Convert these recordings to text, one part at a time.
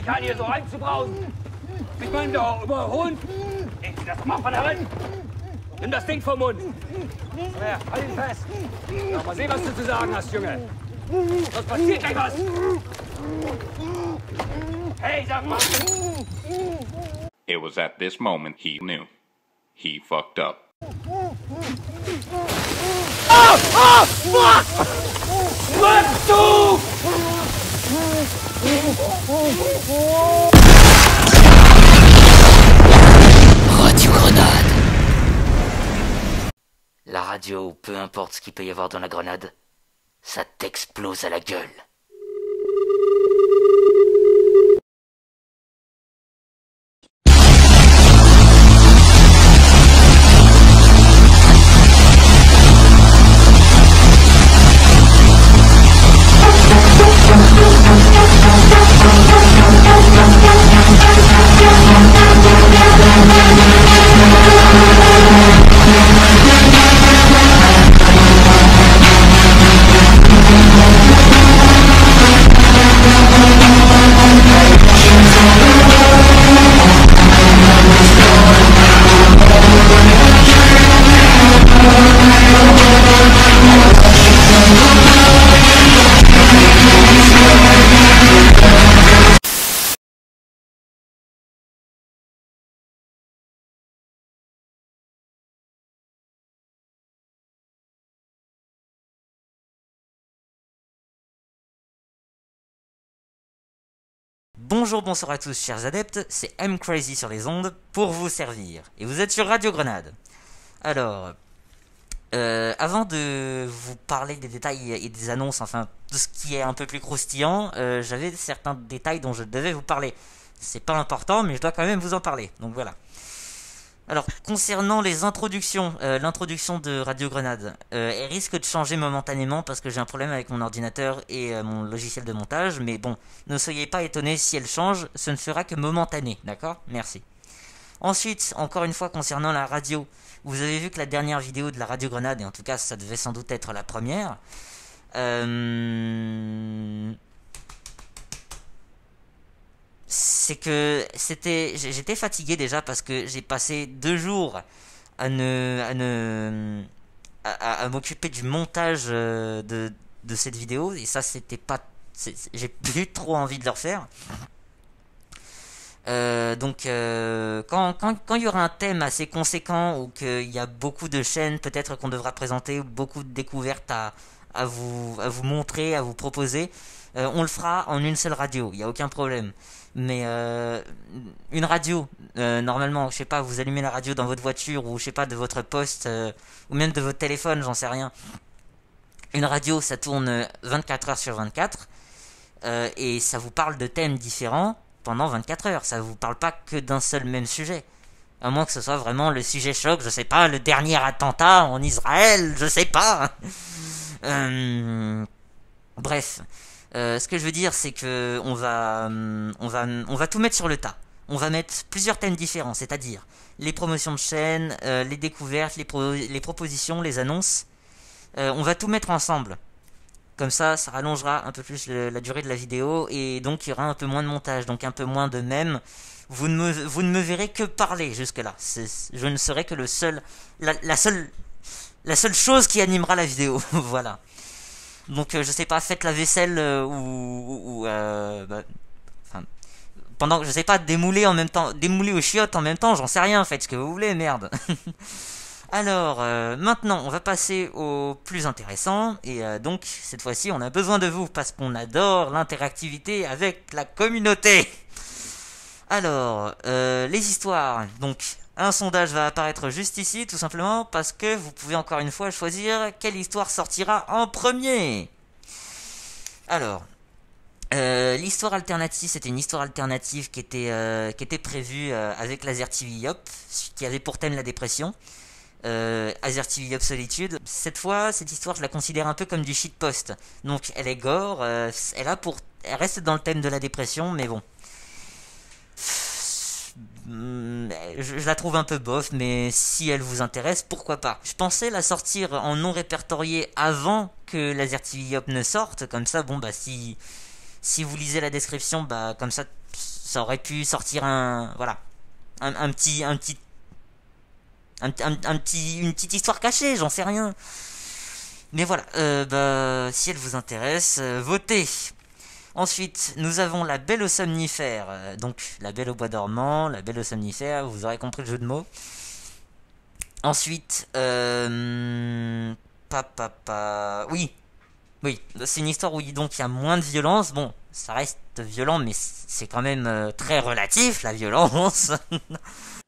kann, hier so reinzubrausen. Ich meine, über Hund. Ey, das macht man da rein. Nimm das Ding vom Mund. Ja, halt ihn fest. Ja, mal sehen, was du zu sagen hast, Junge. Was passiert gleich was? Hey, sag mal. It was at this moment he knew. He fucked up. Ah! Ah! Fuck! Mach du! Radio Grenade. La radio, peu importe ce qu'il peut y avoir dans la grenade, ça t'explose à la gueule. Bonjour, bonsoir à tous chers adeptes, c'est M Crazy sur les ondes pour vous servir. Et vous êtes sur Radio Grenade. Alors, avant de vous parler des détails et des annonces, enfin de ce qui est un peu plus croustillant, j'avais certains détails dont je devais vous parler. C'est pas important, mais je dois quand même vous en parler, donc voilà. Alors, concernant les introductions, l'introduction de Radio Grenade, elle risque de changer momentanément parce que j'ai un problème avec mon ordinateur et mon logiciel de montage, mais bon, ne soyez pas étonnés si elle change, ce ne sera que momentané, d'accord? Merci. Ensuite, encore une fois, concernant la radio, vous avez vu que la dernière vidéo de la Radio Grenade, et en tout cas ça devait sans doute être la première, c'est que j'étais fatigué déjà parce que j'ai passé 2 jours à m'occuper du montage de cette vidéo et ça c'était pas, j'ai plus trop envie de le refaire. Donc quand il y aura un thème assez conséquent ou qu'il y a beaucoup de chaînes peut-être qu'on devra présenter, beaucoup de découvertes à vous montrer, à vous proposer, on le fera en une seule radio, il n'y a aucun problème. Mais une radio, normalement, je sais pas, vous allumez la radio dans votre voiture ou je sais pas, de votre poste ou même de votre téléphone, j'en sais rien. Une radio, ça tourne 24 heures sur 24 et ça vous parle de thèmes différents pendant 24 heures. Ça vous parle pas que d'un seul même sujet. À moins que ce soit vraiment le sujet choc, je sais pas, le dernier attentat en Israël, je sais pas. Bref. Ce que je veux dire, c'est que on va tout mettre sur le tas. On va mettre plusieurs thèmes différents, c'est-à-dire les promotions de chaînes, les découvertes, les propositions, les annonces. On va tout mettre ensemble. Comme ça rallongera un peu plus la durée de la vidéo et donc il y aura un peu moins de montage, donc un peu moins de mèmes. Vous ne me verrez que parler jusque-là. Je ne serai que la seule chose qui animera la vidéo. Voilà. Donc je sais pas, faites la vaisselle pendant que je sais pas, démouler aux chiottes en même temps, j'en sais rien, faites ce que vous voulez, merde. Alors maintenant on va passer au plus intéressant et donc cette fois-ci on a besoin de vous parce qu'on adore l'interactivité avec la communauté. Alors les histoires, donc un sondage va apparaître juste ici, tout simplement parce que vous pouvez encore une fois choisir quelle histoire sortira en premier. Alors, l'histoire alternative, c'était une histoire alternative qui était prévue avec Laser TV Yop, qui avait pour thème la dépression. Laser TV Yop Solitude. Cette fois, cette histoire, je la considère un peu comme du shitpost. Donc, elle est gore, elle reste dans le thème de la dépression, mais bon. Je la trouve un peu bof, mais si elle vous intéresse, pourquoi pas. Je pensais la sortir en non répertorié avant que Laser TV Yop ne sorte, comme ça, bon bah si vous lisez la description, bah comme ça ça aurait pu sortir un voilà un petit une petite histoire cachée, j'en sais rien. Mais voilà, si elle vous intéresse, votez. Ensuite, nous avons La Belle aux somnifères. Donc, La Belle au bois dormant, La Belle aux somnifères, vous aurez compris le jeu de mots. Ensuite, oui, c'est une histoire où donc il y a moins de violence. Bon, ça reste violent, mais c'est quand même très relatif, la violence.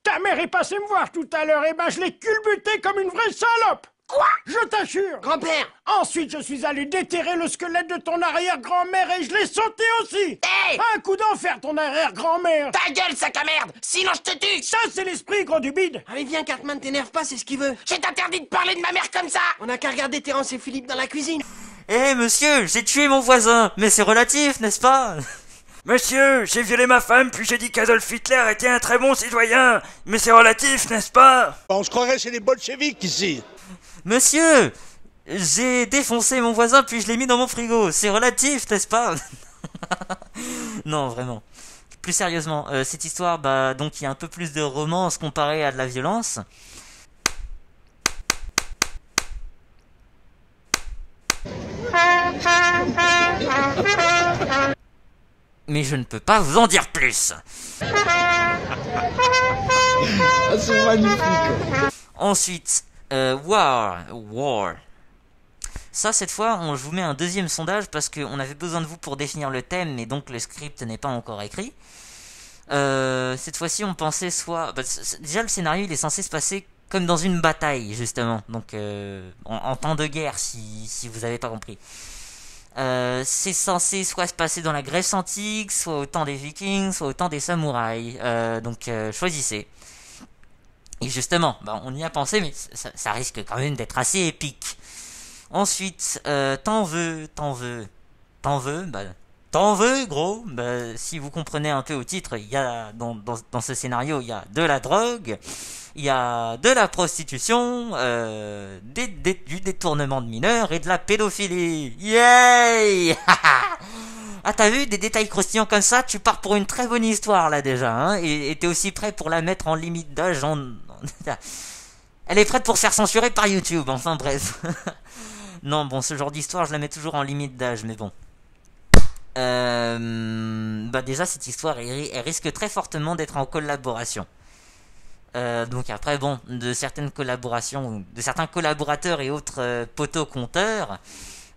Ta mère est passée me voir tout à l'heure, et ben je l'ai culbutée comme une vraie salope. Quoi? Je t'assure. Grand-père! Ensuite, je suis allé déterrer le squelette de ton arrière-grand-mère et je l'ai sauté aussi. Hé! Un coup d'enfer, ton arrière-grand-mère. Ta gueule, sac à merde! Sinon je te tue! Ça, c'est l'esprit, gros du bide. Allez, viens, Cartman, t'énerve pas, c'est ce qu'il veut. Je t'interdis de parler de ma mère comme ça! On a qu'à regarder Terrence et Philippe dans la cuisine. Eh monsieur, j'ai tué mon voisin, mais c'est relatif, n'est-ce pas? Monsieur, j'ai violé ma femme, puis j'ai dit qu'Adolf Hitler était un très bon citoyen. Mais c'est relatif, n'est-ce pas? On se croirait chez les bolcheviks ici. Monsieur, j'ai défoncé mon voisin, puis je l'ai mis dans mon frigo. C'est relatif, n'est-ce pas? Non, vraiment. Plus sérieusement, cette histoire, donc il y a un peu plus de romance comparé à de la violence. Mais je ne peux pas vous en dire plus. C'est magnifique. Ensuite, War. Ça, cette fois, je vous mets un deuxième sondage parce qu'on avait besoin de vous pour définir le thème, mais donc le script n'est pas encore écrit. Cette fois-ci, on pensait soit... déjà, le scénario, il est censé se passer comme dans une bataille, justement. Donc, en temps de guerre, si vous n'avez pas compris. C'est censé soit se passer dans la Grèce antique, soit au temps des Vikings, soit au temps des samouraïs. Donc choisissez. Et justement, on y a pensé, mais ça risque quand même d'être assez épique. Ensuite, t'en veux, gros. Si vous comprenez un peu au titre, il y a dans ce scénario, il y a de la drogue, il y a de la prostitution, du détournement de mineurs et de la pédophilie. Yay! Ah, t'as vu, des détails croustillants comme ça, tu pars pour une très bonne histoire là déjà, hein, et t'es aussi prêt pour la mettre en limite d'âge. Elle est prête pour se faire censurer par YouTube, enfin bref. Non, bon, ce genre d'histoire, je la mets toujours en limite d'âge, mais bon. Déjà, cette histoire, elle risque très fortement d'être en collaboration. Donc après, bon, de certaines collaborations, de certains collaborateurs et autres poteaux-conteurs,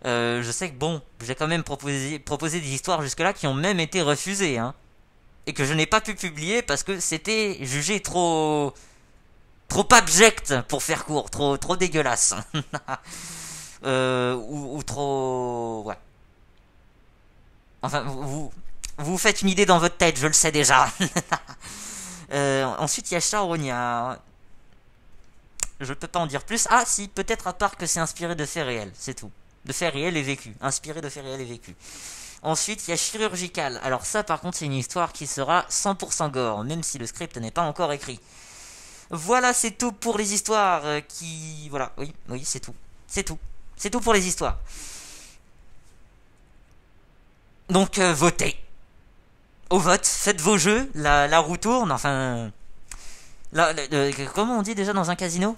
je sais que bon, j'ai quand même proposé des histoires jusque-là qui ont même été refusées, hein, et que je n'ai pas pu publier parce que c'était jugé trop abject pour faire court, trop dégueulasse, ou trop, ouais. Enfin, vous faites une idée dans votre tête, je le sais déjà. Ensuite, il y a Charognard. Je peux pas en dire plus. Ah, si, peut-être à part que c'est inspiré de faits réels, c'est tout. De faits réels et vécus. Inspiré de faits réels et vécus. Ensuite, il y a Chirurgical. Alors ça, par contre, c'est une histoire qui sera 100% gore, même si le script n'est pas encore écrit. Voilà, c'est tout pour les histoires qui... Voilà, oui, c'est tout. C'est tout. C'est tout pour les histoires. Donc, votez. Au vote, faites vos jeux, la roue tourne, enfin... comment on dit déjà dans un casino?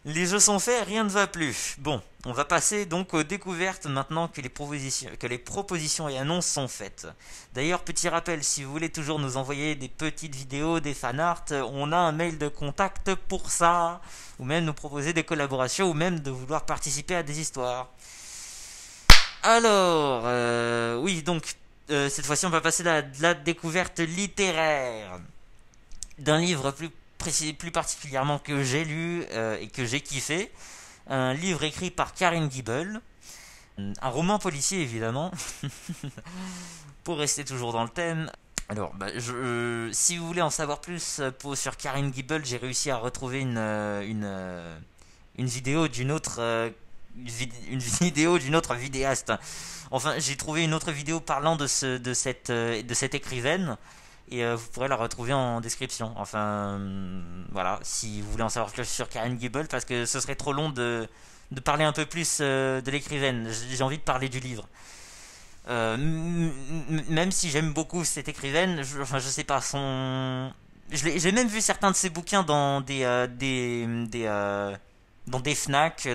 Les jeux sont faits, rien ne va plus. Bon, on va passer donc aux découvertes maintenant que les propositions et annonces sont faites. D'ailleurs, petit rappel, si vous voulez toujours nous envoyer des petites vidéos, des fanarts, on a un mail de contact pour ça. Ou même nous proposer des collaborations, ou même de vouloir participer à des histoires. Alors, oui, donc... cette fois-ci, on va passer à la découverte littéraire d'un livre plus particulièrement que j'ai lu et que j'ai kiffé. Un livre écrit par Karine Gibel. Un roman policier, évidemment. Pour rester toujours dans le thème. Alors, si vous voulez en savoir plus sur Karine Gibel, j'ai réussi à retrouver une vidéo d'une autre... une vidéo d'une autre vidéaste. Enfin, j'ai trouvé une autre vidéo parlant de cette écrivaine et vous pourrez la retrouver en description. Enfin, voilà, si vous voulez en savoir plus sur Karine Gibel, parce que ce serait trop long de parler un peu plus de l'écrivaine. J'ai envie de parler du livre. Même si j'aime beaucoup cette écrivaine, je sais pas, j'ai même vu certains de ses bouquins dans des FNAC,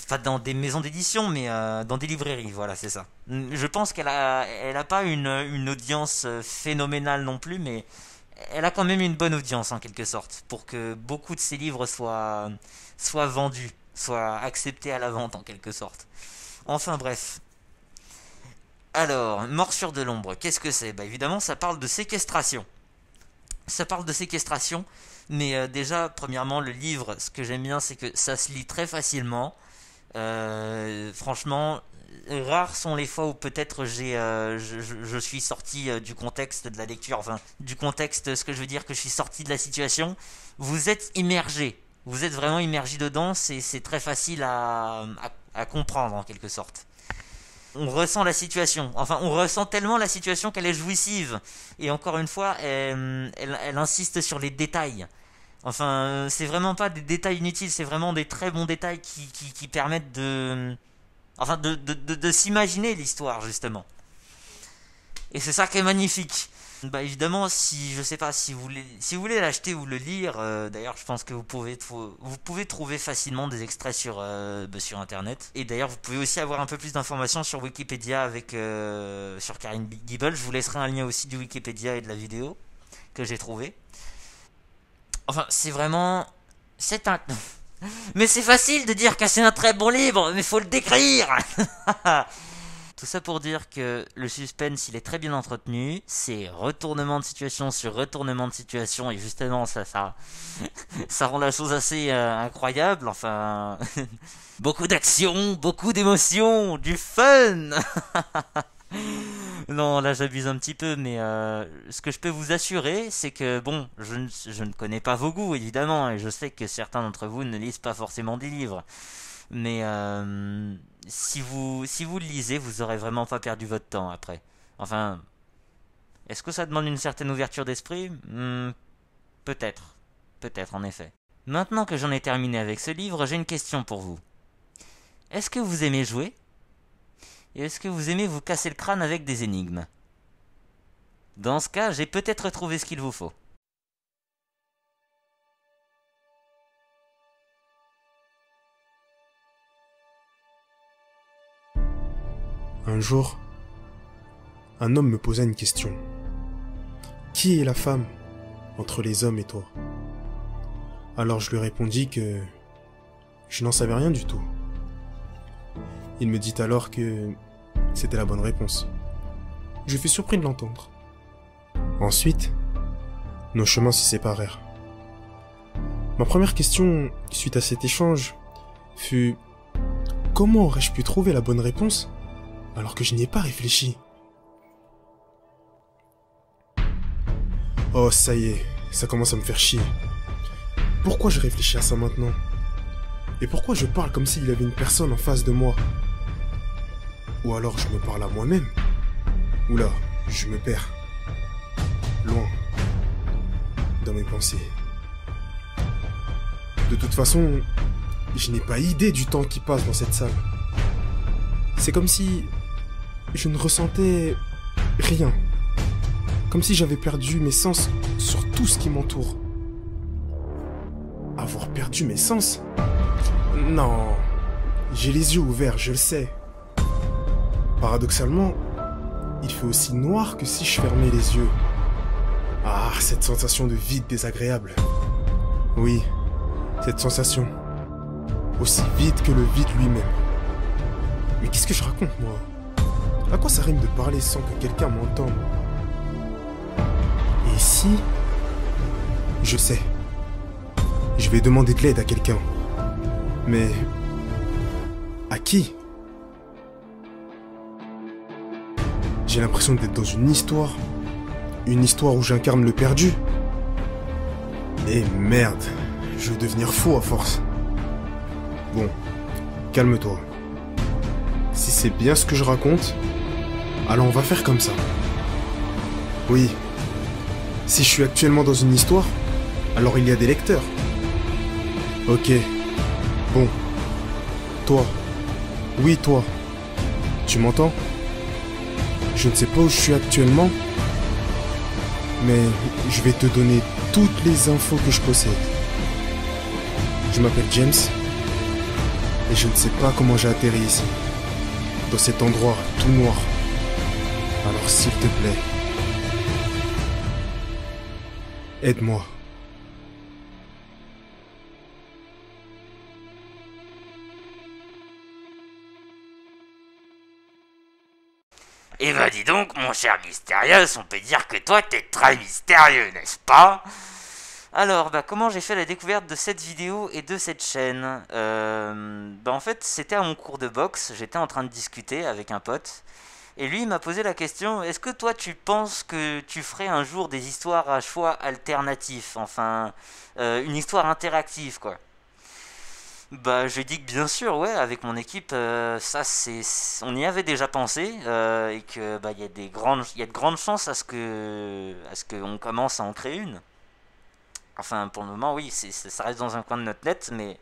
pas dans des maisons d'édition, mais dans des librairies, voilà, c'est ça. Je pense elle a pas une audience phénoménale non plus, mais elle a quand même une bonne audience en quelque sorte, pour que beaucoup de ses livres soient vendus, soient acceptés à la vente en quelque sorte. Enfin bref. Alors, Morsure de l'ombre, qu'est-ce que c'est? Bah évidemment, ça parle de séquestration. Ça parle de séquestration, mais déjà, premièrement, le livre, ce que j'aime bien, c'est que ça se lit très facilement. Franchement, rares sont les fois où peut-être je suis sorti du contexte de la lecture, enfin, du contexte, ce que je veux dire, que je suis sorti de la situation. Vous êtes immergé. Vous êtes vraiment immergé dedans, c'est très facile à comprendre en quelque sorte. On ressent la situation, enfin on ressent tellement la situation qu'elle est jouissive. Et encore une fois, elle insiste sur les détails. Enfin, c'est vraiment pas des détails inutiles, c'est vraiment des très bons détails qui permettent de s'imaginer l'histoire justement. Et c'est ça qui est magnifique. Bah évidemment, je sais pas si vous voulez l'acheter ou le lire, d'ailleurs je pense que vous pouvez trouver facilement des extraits sur internet. Et d'ailleurs vous pouvez aussi avoir un peu plus d'informations sur Wikipédia sur Karine Gibel. Je vous laisserai un lien aussi du Wikipédia et de la vidéo que j'ai trouvé. Enfin mais c'est facile de dire que c'est un très bon livre, mais faut le décrire. Tout ça pour dire que le suspense, il est très bien entretenu. C'est retournement de situation sur retournement de situation. Et justement, ça rend la chose assez incroyable. Enfin, beaucoup d'action, beaucoup d'émotions, du fun. Non, là j'abuse un petit peu, mais ce que je peux vous assurer, c'est que, bon, je ne connais pas vos goûts, évidemment. Et je sais que certains d'entre vous ne lisent pas forcément des livres. Mais si vous le lisez, vous aurez vraiment pas perdu votre temps après. Enfin, est-ce que ça demande une certaine ouverture d'esprit? Peut-être en effet. Maintenant que j'en ai terminé avec ce livre, j'ai une question pour vous. Est-ce que vous aimez jouer? Et est-ce que vous aimez vous casser le crâne avec des énigmes? Dans ce cas, j'ai peut-être trouvé ce qu'il vous faut. Un jour, un homme me posa une question. Qui est la femme entre les hommes et toi? Alors je lui répondis que je n'en savais rien du tout. Il me dit alors que c'était la bonne réponse. Je fus surpris de l'entendre. Ensuite, nos chemins se séparèrent. Ma première question, suite à cet échange, fut: comment aurais-je pu trouver la bonne réponse alors que je n'y ai pas réfléchi? Oh, ça y est, ça commence à me faire chier. Pourquoi je réfléchis à ça maintenant? Et pourquoi je parle comme s'il y avait une personne en face de moi? Ou alors je me parle à moi-même? Oula, je me perds. Loin. Dans mes pensées. De toute façon, je n'ai pas idée du temps qui passe dans cette salle. C'est comme si je ne ressentais rien. Comme si j'avais perdu mes sens sur tout ce qui m'entoure. Avoir perdu mes sens? Non. J'ai les yeux ouverts, je le sais. Paradoxalement, il fait aussi noir que si je fermais les yeux. Ah, cette sensation de vide désagréable. Oui, cette sensation. Aussi vide que le vide lui-même. Mais qu'est-ce que je raconte, moi? À quoi ça rime de parler sans que quelqu'un m'entende? Et si... Je sais. Je vais demander de l'aide à quelqu'un. Mais... à qui? J'ai l'impression d'être dans une histoire où j'incarne le perdu. Et merde, je vais devenir fou à force. Bon, calme-toi. Si c'est bien ce que je raconte, alors on va faire comme ça. Oui, si je suis actuellement dans une histoire, alors il y a des lecteurs. Ok, bon. Toi, oui toi, Tu m'entends? Je ne sais pas où je suis actuellement, mais je vais te donner toutes les infos que je possède. Je m'appelle James, et je ne sais pas comment j'ai atterri ici, dans cet endroit tout noir. Alors s'il te plaît, aide-moi. Eh ben dis donc, mon cher Mysterious, on peut dire que toi t'es très mystérieux, n'est-ce pas? Alors, comment j'ai fait la découverte de cette vidéo et de cette chaîne? En fait, c'était à mon cours de boxe, j'étais en train de discuter avec un pote, et lui il m'a posé la question, est-ce que toi tu penses que tu ferais un jour des histoires à choix alternatifs, enfin, une histoire interactive, quoi? Je dis que bien sûr, ouais, avec mon équipe, on y avait déjà pensé, et que il y a de grandes chances à ce qu'on commence à en créer une. Enfin, pour le moment, oui, ça reste dans un coin de notre tête, mais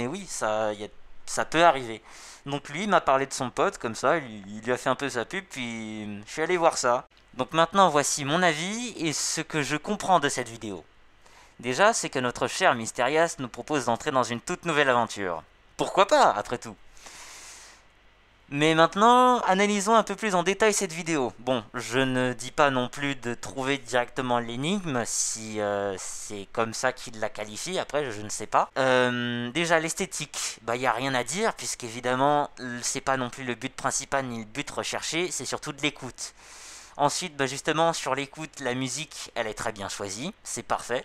oui, ça peut arriver. Donc lui, il m'a parlé de son pote, comme ça, il lui a fait un peu sa pub, puis je suis allé voir ça. Donc maintenant, voici mon avis et ce que je comprends de cette vidéo. Déjà, c'est que notre cher Mysterious nous propose d'entrer dans une toute nouvelle aventure. Pourquoi pas, après tout? Mais maintenant, analysons un peu plus en détail cette vidéo. Bon, je ne dis pas non plus de trouver directement l'énigme, si c'est comme ça qu'il la qualifie, après je ne sais pas. Déjà, l'esthétique, y a rien à dire, puisqu'évidemment, c'est pas non plus le but principal ni le but recherché, c'est surtout de l'écoute. Ensuite, justement, sur l'écoute, la musique, elle est très bien choisie, c'est parfait.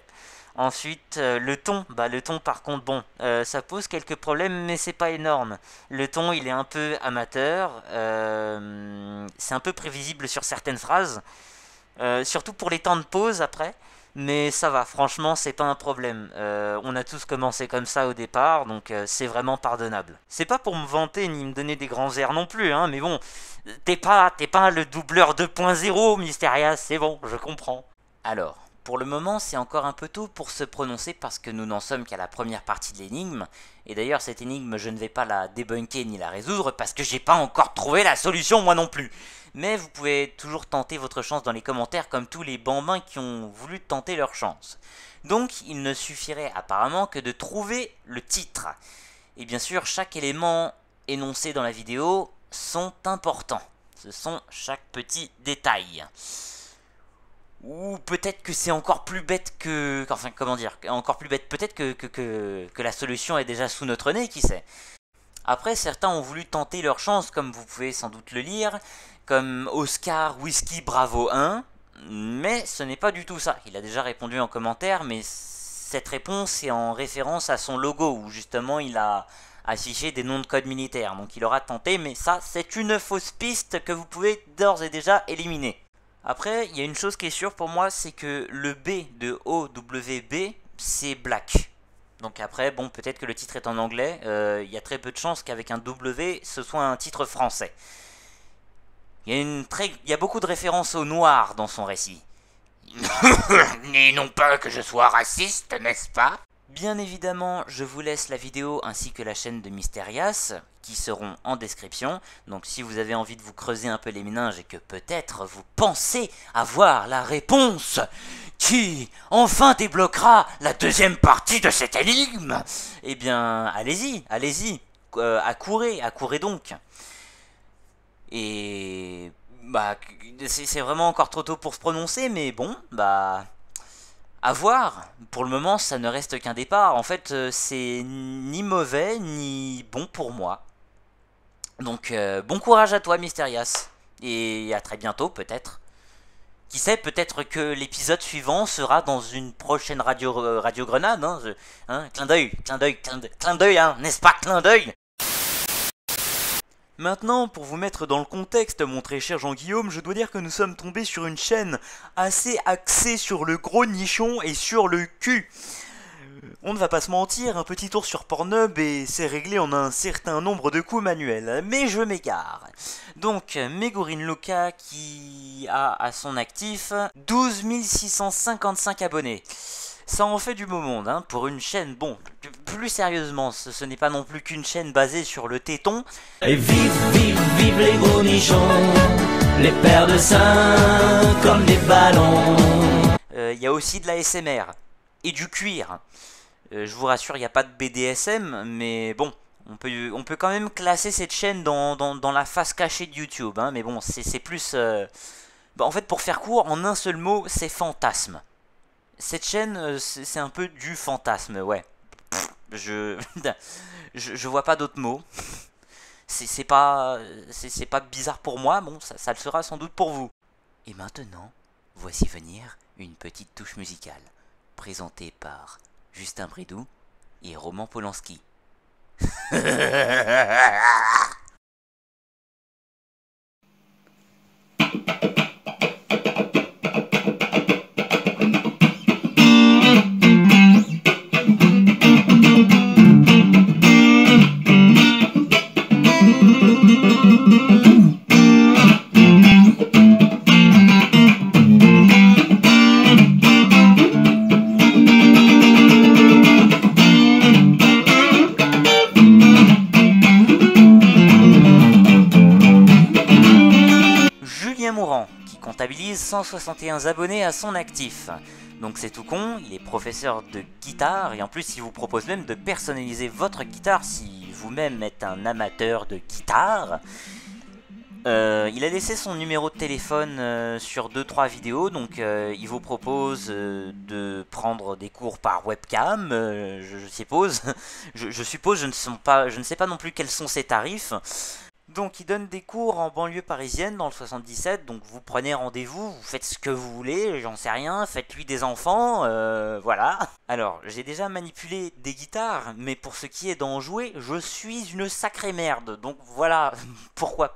Ensuite, le ton, par contre, ça pose quelques problèmes, mais c'est pas énorme. Le ton, il est un peu amateur, c'est un peu prévisible sur certaines phrases, surtout pour les temps de pause après, mais ça va, franchement, c'est pas un problème. On a tous commencé comme ça au départ, donc c'est vraiment pardonnable. C'est pas pour me vanter ni me donner des grands airs non plus, hein, mais bon, t'es pas le doubleur 2.0, Mysterious, c'est bon, je comprends. Alors, pour le moment, c'est encore un peu tôt pour se prononcer parce que nous n'en sommes qu'à la première partie de l'énigme. Et d'ailleurs, cette énigme, je ne vais pas la débunker ni la résoudre parce que j'ai pas encore trouvé la solution moi non plus. Mais vous pouvez toujours tenter votre chance dans les commentaires comme tous les bambins qui ont voulu tenter leur chance. Donc, il ne suffirait apparemment que de trouver le titre. Et bien sûr, chaque élément énoncé dans la vidéo sont importants. Ce sont chaque petit détail. Ou peut-être que c'est encore plus bête que... Enfin, comment dire? Encore plus bête. Peut-être que la solution est déjà sous notre nez, qui sait? Après, certains ont voulu tenter leur chance, comme vous pouvez sans doute le lire, comme Oscar Whisky Bravo 1, mais ce n'est pas du tout ça. Il a déjà répondu en commentaire, mais cette réponse est en référence à son logo, où justement il a affiché des noms de code militaire. Donc il aura tenté, mais ça, c'est une fausse piste que vous pouvez d'ores et déjà éliminer. Après, il y a une chose qui est sûre pour moi, c'est que le B de OWB, c'est Black. Donc après, bon, peut-être que le titre est en anglais, il y a très peu de chances qu'avec un W, ce soit un titre français. Il y a beaucoup de références au noir dans son récit. Et non pas que je sois raciste, n'est-ce pas? Bien évidemment, je vous laisse la vidéo ainsi que la chaîne de Mysterious, qui seront en description. Donc si vous avez envie de vous creuser un peu les méninges et que peut-être vous pensez avoir la réponse qui enfin débloquera la deuxième partie de cette énigme, eh bien allez-y, accourez donc. Et c'est vraiment encore trop tôt pour se prononcer, mais bon, à voir. Pour le moment, ça ne reste qu'un départ. En fait, c'est ni mauvais, ni bon pour moi. Donc, bon courage à toi, Mysterious. Et à très bientôt, peut-être. Qui sait, peut-être que l'épisode suivant sera dans une prochaine Radio Grenade. Clin d'œil, hein, n'est-ce pas, clin d'œil? Maintenant, pour vous mettre dans le contexte, mon très cher Jean-Guillaume, je dois dire que nous sommes tombés sur une chaîne assez axée sur le gros nichon et sur le cul. On ne va pas se mentir, un petit tour sur Pornhub et c'est réglé en un certain nombre de coups manuels, mais je m'égare. Donc, Megorine Loca qui a à son actif 12 655 abonnés. Ça en fait du beau monde, hein, pour une chaîne. Bon, plus sérieusement, ce n'est pas non plus qu'une chaîne basée sur le téton. Et vive, vive, vive les gros nichons, les paires de seins comme des ballons. Il y a aussi de la SMR et du cuir. Je vous rassure, il n'y a pas de BDSM, mais bon, on peut quand même classer cette chaîne dans la face cachée de YouTube, hein, mais bon, c'est plus... en fait, pour faire court, en un seul mot, c'est fantasme. Cette chaîne, c'est un peu du fantasme, ouais. Je vois pas d'autres mots. C'est pas bizarre pour moi, bon, ça le sera sans doute pour vous. Et maintenant, voici venir une petite touche musicale, présentée par Justin Bridou et Roman Polanski. Qui comptabilise 161 abonnés à son actif. Donc c'est tout con, il est professeur de guitare et en plus il vous propose même de personnaliser votre guitare si vous-même êtes un amateur de guitare. Il a laissé son numéro de téléphone sur 2-3 vidéos, donc il vous propose de prendre des cours par webcam, je suppose. je suppose, je ne sais pas non plus quels sont ses tarifs. Donc il donne des cours en banlieue parisienne dans le 77, donc vous prenez rendez-vous, vous faites ce que vous voulez, j'en sais rien, faites-lui des enfants, voilà. Alors, j'ai déjà manipulé des guitares, mais pour ce qui est d'en jouer, je suis une sacrée merde, donc voilà, pourquoi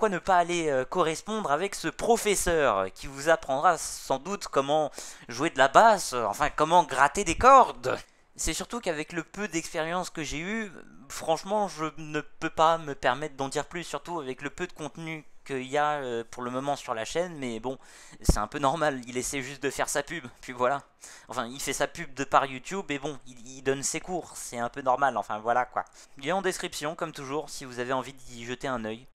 ne pas aller correspondre avec ce professeur qui vous apprendra sans doute comment jouer de la basse, enfin comment gratter des cordes. C'est surtout qu'avec le peu d'expérience que j'ai eu, franchement, je ne peux pas me permettre d'en dire plus, surtout avec le peu de contenu qu'il y a pour le moment sur la chaîne, mais bon, c'est un peu normal, il essaie juste de faire sa pub, puis voilà. Enfin, il fait sa pub de par YouTube, et bon, il donne ses cours, c'est un peu normal, enfin voilà quoi. Il est en description, comme toujours, si vous avez envie d'y jeter un œil.